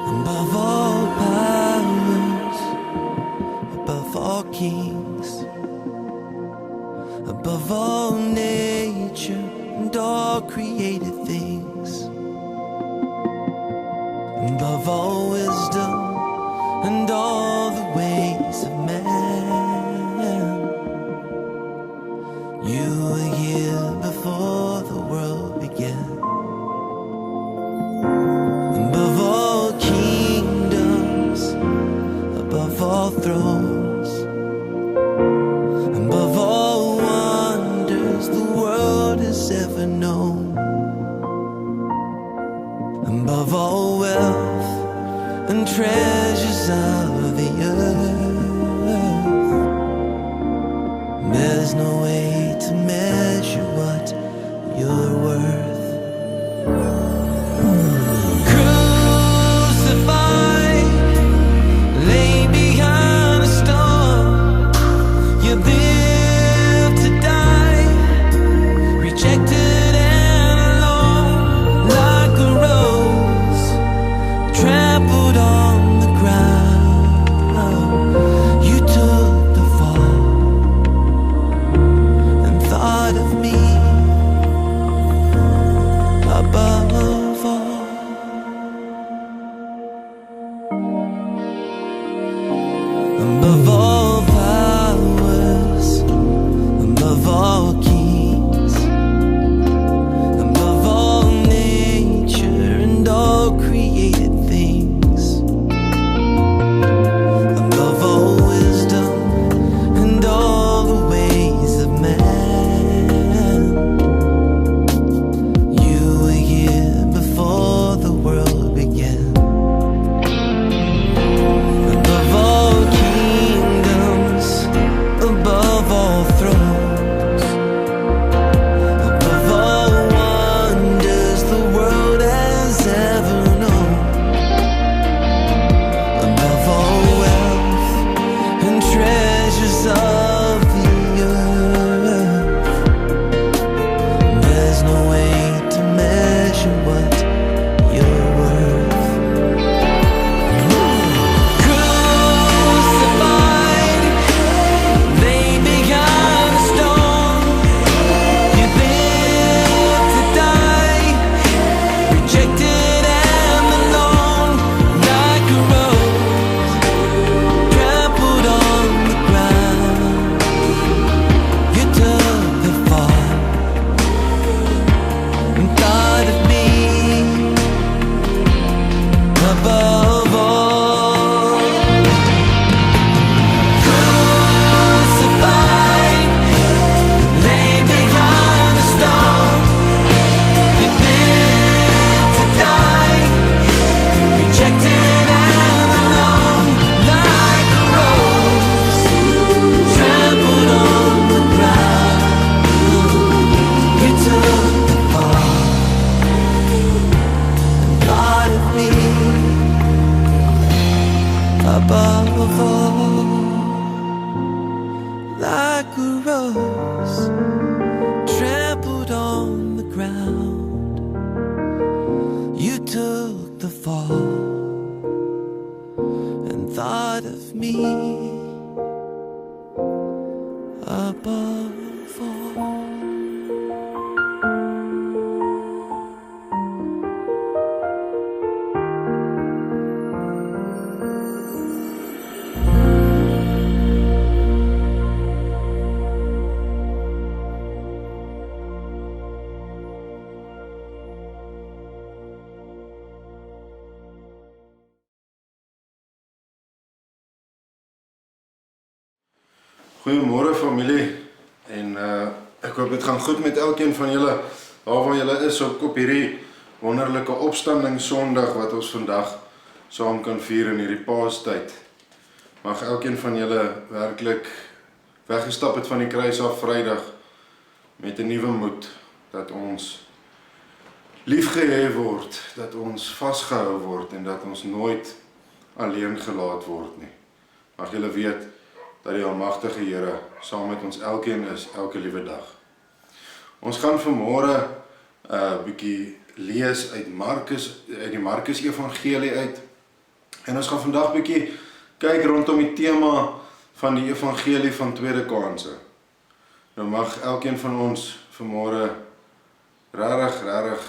above all powers, above all kings, above all nature and all created things, above all wisdom and all the ways of man. You were here before the world began. Above all kingdoms, above all thrones, above all wonders the world has ever known, above all wealth and treasures of the earth. There's no way to measure what you're worth. Crucified, lay behind a stone. You live to die, rejected and alone, like a rose trampled on the ground. You took the fall and thought of me above all. Above all powers, above all kings, above all nature and all created things, above all wisdom and all the ways of man. You were here before the world began. Above all kingdoms, above all thrones, above all wonders the world has ever known, above all wealth and treasures of the earth. There's no way to measure what you're worth. Crucified, lay behind a stone. You live to die, rejected and alone, like a rose trampled on the ground. You took the fall and thought of me above all. Crucified, lay behind a stone. You live to die, rejected and alone, like a rose trampled on the ground. You took the fall and thought of me above all, like a rose trampled on the ground. You took the fall and thought of me above all. Goeiemôre familie en ek hoop dit gaan goed met elkeen van julle waar julle is op hierdie wonderlike opstanding Sondag wat ons vandag saam kan vier in hierdie Paastyd. Mag elkeen van julle werklik weggestap het van die kruis af Vrydag met 'n nuwe moed dat ons liefgehê word, dat ons vasgehou word en dat ons nooit alleen gelaat word nie. Mag julle weet dat die almagtige Here saam met ons elkeen is, elke liewe dag. Ons gaan vanmôre bietjie lees uit die Markus Evangelie uit. En ons gaan vandag bietjie kyk rondom die tema van die evangelie van tweede kanse. Nou mag elkeen van ons vanmôre regtig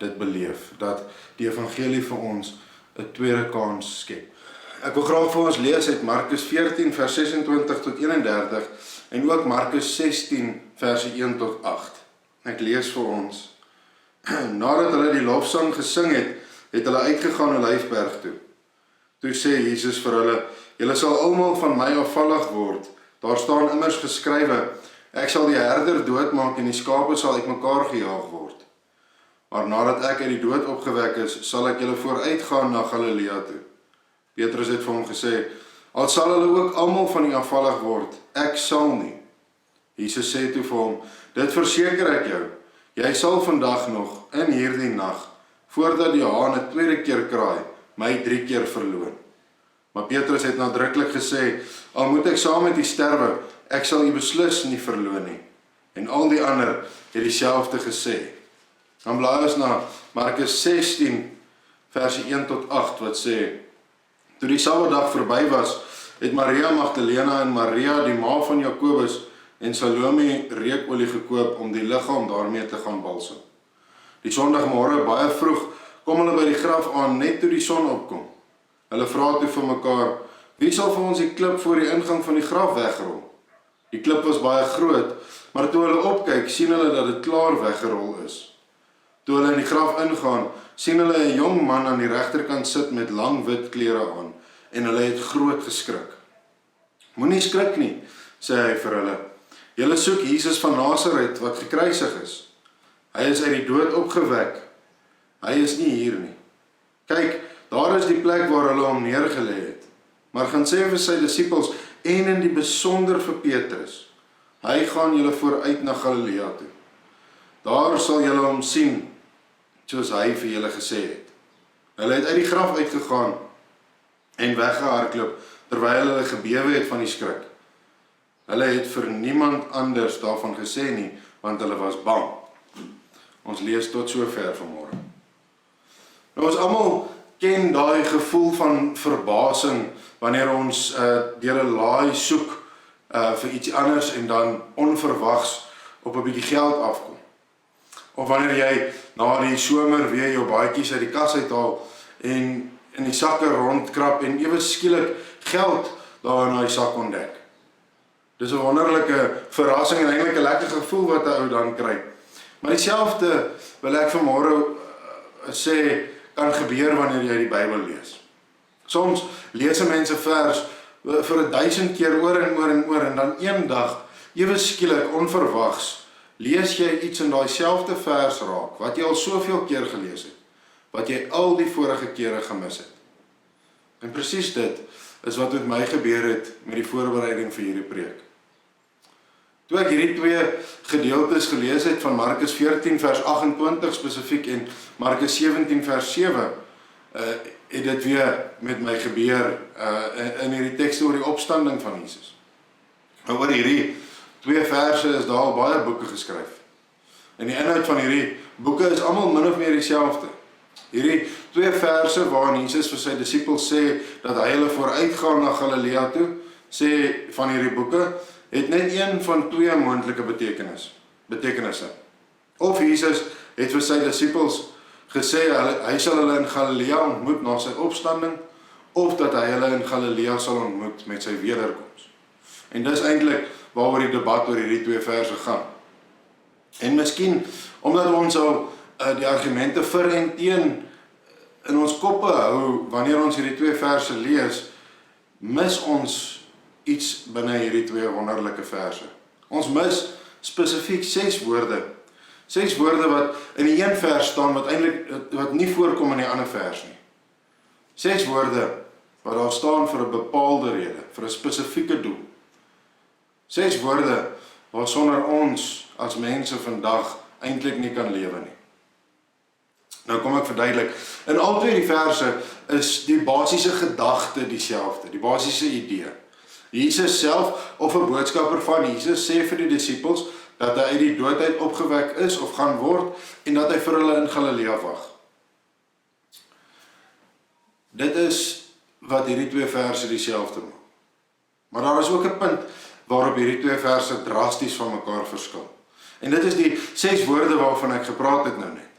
dit beleef, dat die evangelie vir ons 'n tweede kans skep. Ek wil graag vir ons lees uit Markus 14 vers 26 tot 31 en ook Markus 16 verse 1 tot 8. Ek lees vir ons. Nadat hulle die lofsang gesing het, het hulle uitgegaan Olyfberg toe. Toe sê Jesus vir hulle, julle sal almal van my afvallig word. Daar staan immers geskrywe, ek sal die herder doodmaak en die skape sal uitmekaar gejaag word. Maar nadat ek uit die dood opgewek is, sal ek julle vooruitgaan na Galilea toe. Petrus het vir hom gesê, al sal hulle ook almal van u afvallig word, ek sal nie. Jesus sê toe vir hom, dit verseker ek jou, jy sal vandag nog, in hierdie nag, voordat die haan 'n tweede keer kraai, my 3 keer verloon. Maar Petrus het nadruklik gesê, al moet ek saam met u sterwe, ek sal u beslis nie verloon nie. En al die ander het dieselfde gesê. Dan blaai ons na Markus 16, verse 1 tot 8, wat sê, toe die Sabbatdag verby was, het Maria Magdalena en Maria, die ma van Jakobus, en Salome reukolie gekoop om die liggaam daarmee te gaan balsem. Die Sondagmôre baie vroeg kom hulle by die graf aan net toe die son opkom. Hulle vra toe vir mekaar, wie sal vir ons die klip voor die ingang van die graf wegrol? Die klip was baie groot, maar toe hulle opkyk, sien hulle dat dit klaar weggerol is. Toe hulle in die graf ingaan, sien hulle 'n jong man aan die regterkant sit met lang wit klere aan, en hulle het groot geskrik. Moenie skrik nie, sê hy vir hulle. Julle soek Jesus van Nasaret wat gekruisig is. Hy is uit die dood opgewek. Hy is nie hier nie. Kyk, daar is die plek waar hulle hom neergelê het. Maar gaan sê vir sy disippels en in die besonder vir Petrus, hy gaan julle vooruit na Galilea toe. Daar sal julle hom sien, soos hy vir julle gesê het. Hulle het uit die graf uitgegaan en weggehardloop, terwyl hulle gebewe het van die skrik. Hulle het vir niemand anders daarvan gesê nie, want hulle was bang. Ons lees tot sover vanmôre. Nou ons almal ken daai gevoel van verbasing wanneer ons deur 'n laai soek vir iets anders en dan onverwags op 'n bietjie geld afkom. Of wanneer jy na die somer weer jou baadjies uit die kas uithaal en in die sakke rondkrap en ewe skielik geld daar in daai sak ontdek. Dis 'n wonderlike verrassing en eintlik 'n lekker gevoel wat 'n ou dan kry. Maar dieselfde wil ek vanmôre sê kan gebeur wanneer jy die Bybel lees. Soms lees mense vers vir 1000 keer oor en dan eendag, ewe skielik onverwags, lees jy iets in daai selfde vers raak wat jy al soveel keer gelees het, wat jy al die vorige kere gemis het. En presies dit is wat met my gebeur het met die voorbereiding vir hierdie preek. Toe ek hierdie 2 gedeeltes gelees het van Markus 14 vers 28 spesifiek en Markus 17 vers 7, het dit weer met my gebeur in hierdie tekste oor die opstanding van Jesus. Nou oor hierdie 2 verse is daar al baie boeke geskryf. En die inhoud van hierdie boeke is almal min of meer dieselfde. Hierdie 2 verse waarin Jesus vir sy disippels sê dat hy hulle vooruitgaan na Galilea toe, sê van hierdie boeke, het net een van 2 moontlike betekenisse. Of Jesus het vir sy disippels gesê hy sal hulle in Galilea ontmoet na sy opstanding, of dat hy hulle in Galilea sal ontmoet met sy wederkoms. En dis eintlik waaroor die debat oor hierdie 2 verse gaan. En miskien, omdat ons al die argumente vir en teen in ons koppe hou, wanneer ons hierdie 2 verse lees, mis ons iets binne hierdie 2 wonderlike verse. Ons mis spesifiek 6 woorde. 6 woorde wat in die een vers staan, wat nie voorkom in die ander vers nie. 6 woorde wat daar staan vir 'n bepaalde rede, vir 'n spesifieke doel. 6 woorde wat sonder ons as mense vandag eintlik nie kan lewe nie. Nou kom ek verduidelik. In al 2 die verse is die basiese gedagte dieselfde, die basiese idee. Jesus self, of 'n boodskapper van Jesus, sê vir die disippels dat hy uit die dood uit opgewek is of gaan word en dat hy vir hulle in Galilea wag. Dit is wat hierdie twee verse dieselfde maak. Maar daar is ook 'n punt waarop hierdie twee verse drasties van mekaar verskil. En dit is die 6 woorde waarvan ek gepraat het nou net.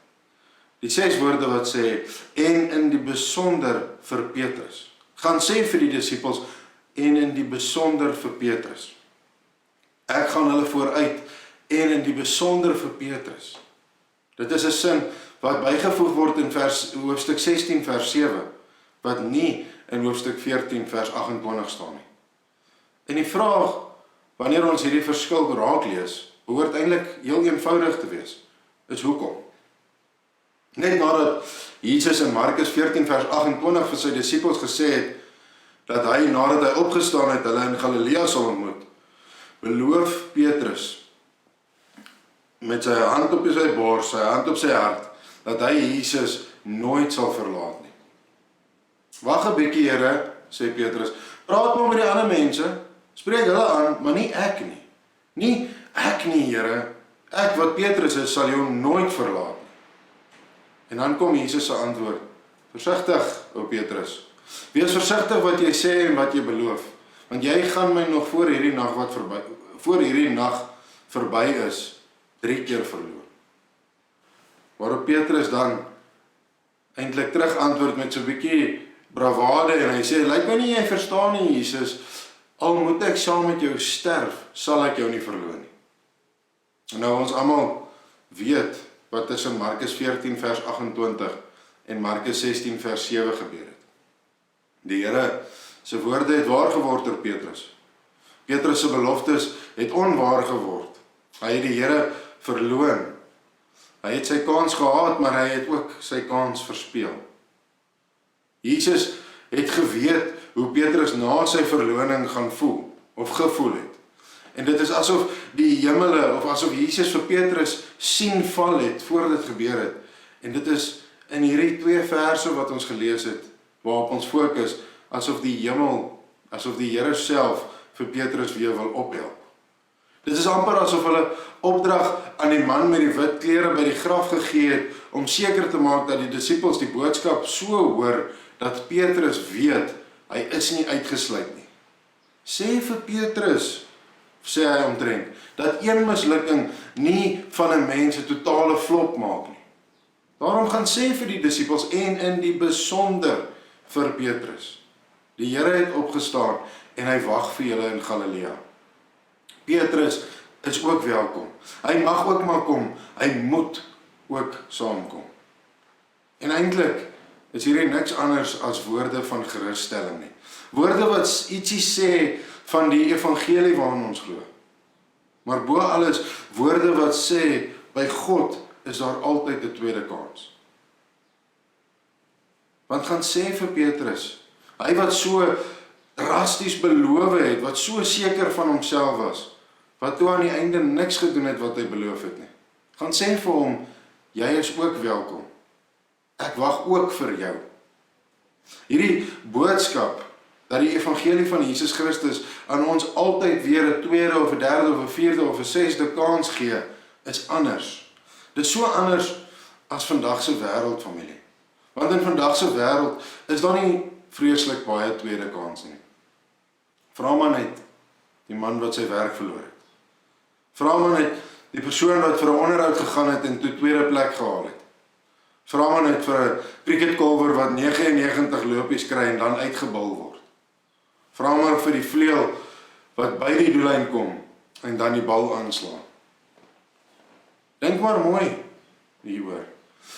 Die 6 woorde wat sê, en in die besonder vir Petrus. Gaan sê vir die disippels, en in die besonder vir Petrus. Ek gaan hulle vooruit, en in die besonder vir Petrus. Dit is 'n sin wat bygevoeg word in hoofstuk 16 vers 7, wat nie in hoofstuk 14 vers 28 staan nie. En die vraag, wanneer ons hierdie verskil raak lees, behoort eintlik heel eenvoudig te wees, is hoekom? Net nadat Jesus in Markus 14 vers 28 vir sy disippels gesê het, dat hy nadat hy opgestaan het, hulle in Galilea sal ontmoet, beloof Petrus, met sy hand op sy bors, sy hand op sy hart, dat hy Jesus nooit sal verlaat nie. Wag 'n bietjie, Here, sê Petrus, praat maar met die ander mense, spreek hulle aan, maar nie ek nie. Nie ek nie, Here, ek wat Petrus is, sal jou nooit verlaat nie. En dan kom Jesus se antwoord, versigtig, o Petrus, wees versigtig wat jy sê en wat jy beloof, want jy gaan my nog voor hierdie nag verby is, 3 keer verloor. Waarop Petrus dan eintlik terug antwoord met so 'n bietjie bravade en hy sê, lyk my nie jy verstaan nie, Jesus, al moet ek saam met jou sterf, sal ek jou nie verloor nie. En nou ons almal weet wat tussen Markus 14 vers 28 en Markus 16 vers 7 gebeur het. Die Here se woorde het waar geword deur Petrus. Petrus se beloftes het onwaar geword. Hy het die Here verloon. Hy het sy kans gehad, maar hy het ook sy kans verspeel. Jesus het geweet hoe Petrus na sy verloning gaan voel, of gevoel het. En dit is asof die hemele, of asof Jesus vir Petrus sien val het, voor dit gebeur het. En dit is in hierdie 2 verse wat ons gelees het, waarop ons fokus, asof die hemel, asof die Here self vir Petrus weer wil ophelp. Dit is amper asof hulle opdrag aan die man met die wit klere by die graf gegee het, om seker te maak dat die disippels die boodskap so hoor, dat Petrus weet, hy is nie uitgesluit nie. Sê vir Petrus, sê hy omtrent, dat een mislukking nie van 'n mens 'n totale flop maak nie. Daarom gaan sê vir die disippels, en in die besonder vir Petrus. Die Here het opgestaan, en hy wag vir julle in Galilea. Petrus is ook welkom. Hy mag ook maar kom, hy moet ook saamkom. En eintlik is hierdie niks anders as woorde van gerusstelling nie. Woorde wat ietsie sê van die evangelie waarin ons glo. Maar bo alles, woorde wat sê, by God is daar altyd 'n tweede kans. Want gaan sê vir Petrus, hy wat so drasties beloof het, wat so seker van homself was, wat toe aan die einde niks gedoen het wat hy beloof het nie. Gaan sê vir hom, jy is ook welkom. Ek wag ook vir jou. Hierdie boodskap, dat die evangelie van Jesus Christus aan ons altyd weer 'n tweede of 'n derde of 'n vierde of 'n 6de kans gee, is anders. Dit is so anders as vandag se wêreld, familie. Want in vandag se wêreld is daar nie vreeslik baie tweede kans nie. Vra maar net die man wat sy werk verloor het. Vra maar net die persoon wat vir 'n onderhoud gegaan het en toe tweede plek gehaal het. Vra maar net vir 'n cricketkolwer wat 99 lopies kry en dan uitgebul word. Vra maar vir die vleuel wat by die doellyn kom en dan die bal aanslaan. Dink maar mooi hieroor.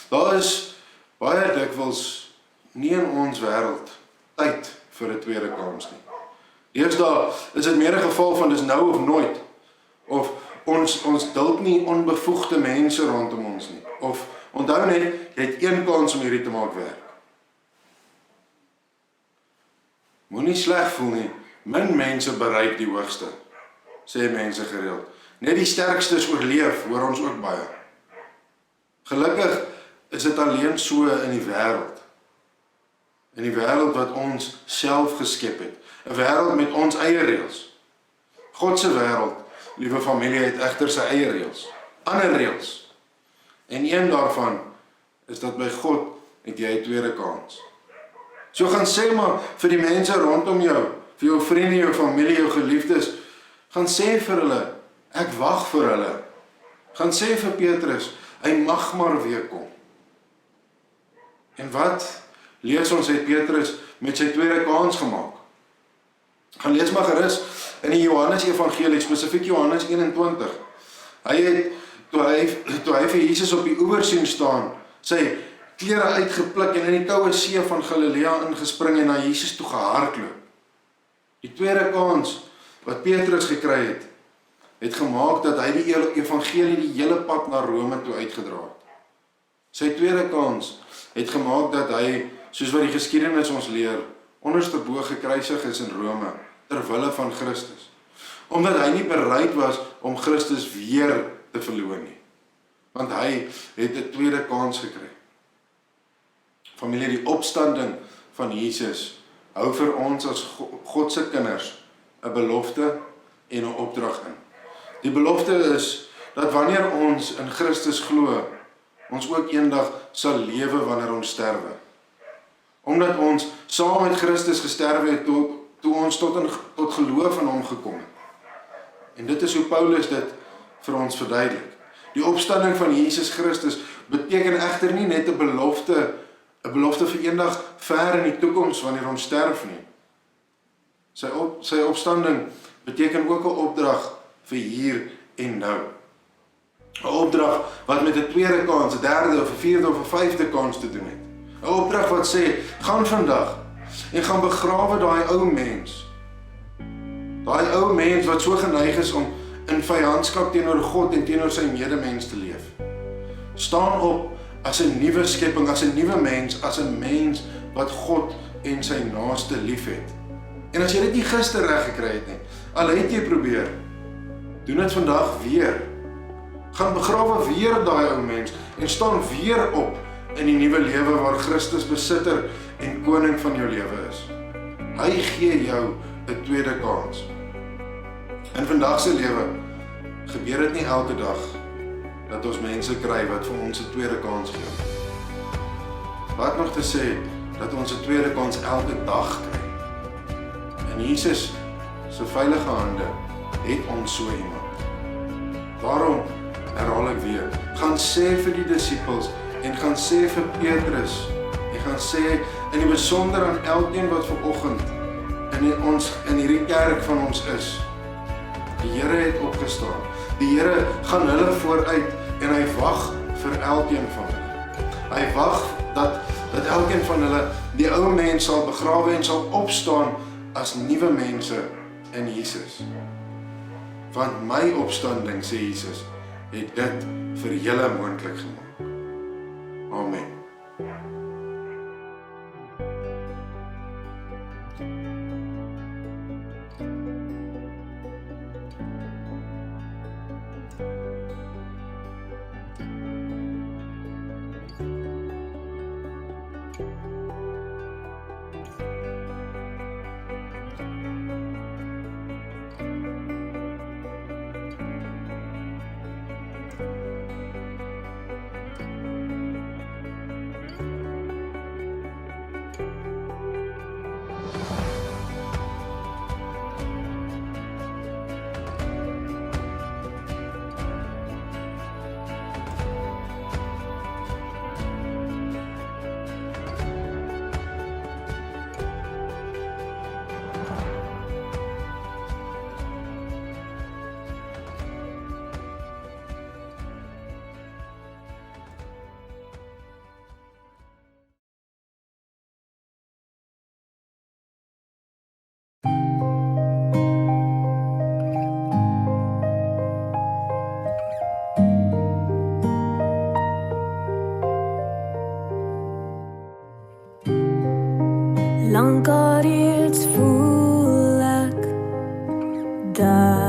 Daar is baie dikwels nie in ons wêreld tyd vir 'n tweede kans nie. Deesdae is dit meer 'n geval van dis nou of nooit. Of ons duld nie onbevoegde mense rondom ons nie. Of onthou net, jy het een kans om hierdie te maak werk. Moenie sleg voel nie. Min mense bereik die hoogste, sê mense gereeld. Net die sterkstes oorleef, hoor ons ook baie. Gelukkig is dit alleen so in die wêreld. In die wêreld wat ons self geskep het. 'n Wêreld met ons eie reëls. God se wêreld, liewe familie, het egter sy eie reëls. Ander reëls. En een daarvan is dat by God het jy 'n tweede kans. So gaan sê maar vir die mense rondom jou, vir jou vriende, jou familie, jou geliefdes, gaan sê vir hulle, ek wag vir hulle. Gaan sê vir Petrus, hy mag maar weer kom. En wat lees ons het Petrus met sy tweede kans gemaak? Gaan lees maar gerus in die Johannes Evangelie, spesifiek Johannes 21. Hy het, toe hy vir Jesus op die oewer sien staan, sy klere uitgepluk en in die koue see van Galilea ingespring en na Jesus toe gehardloop. Die tweede kans wat Petrus gekry het gemaak dat hy die evangelie die hele pad na Rome toe uitgedra het. Sy tweede kans het gemaak dat hy, soos wat die geskiedenis ons leer, onderstebo gekruisig is in Rome, ter wille van Christus. Omdat hy nie bereid was om Christus weer te verloon nie. Want hy het 'n tweede kans gekry. Familie, die opstanding van Jesus hou vir ons as God se kinders 'n belofte en 'n opdrag in. Die belofte is dat wanneer ons in Christus glo, ons ook eendag sal lewe wanneer ons sterwe. Omdat ons saam met Christus gesterwe het toe ons tot geloof in hom gekom het. En dit is hoe Paulus dit vir ons verduidelik. Die opstanding van Jesus Christus beteken egter nie net 'n belofte vir eendag ver in die toekoms wanneer ons sterf nie. Sy opstanding beteken ook 'n opdrag vir hier en nou. 'n Opdrag wat met 'n tweede kans, 'n derde of 'n vierde of 'n vyfde kans te doen het. 'n Opdrag wat sê, gaan vandag en gaan begrawe daai ou mens. Daai ou mens wat so geneig is om in vyandskap teenoor God en teenoor sy medemens te leef. Staan op as 'n nuwe skepping, as 'n nuwe mens, as 'n mens wat God en sy naaste liefhet. En as jy dit nie gister reg gekry het nie, al het jy probeer, doen dit vandag weer. Gaan begrawe weer daai ou mens en staan weer op in die nuwe lewe waar Christus besitter en koning van jou lewe is. Hy gee jou 'n tweede kans. In vandag se lewe gebeur dit nie elke dag dat ons mense kry wat vir ons 'n tweede kans gee. Wat nog te sê dat ons 'n tweede kans elke dag kry. En Jesus se veilige hande het ons so iemand. Daarom herhaal ek weer, gaan sê vir die disippels en gaan sê vir Petrus en gaan sê in die besonder aan elkeen wat vanoggend in hierdie kerk van ons is. Die Here het opgestaan. Die Here gaan hulle vooruit en hy wag vir elkeen van hulle. Hy wag dat elkeen van hulle die ou mens sal begrawe en sal opstaan as nuwe mense in Jesus. Want my opstanding, sê Jesus, het dit vir julle moontlik gemaak. Amen. Lank al reeds voel ek dat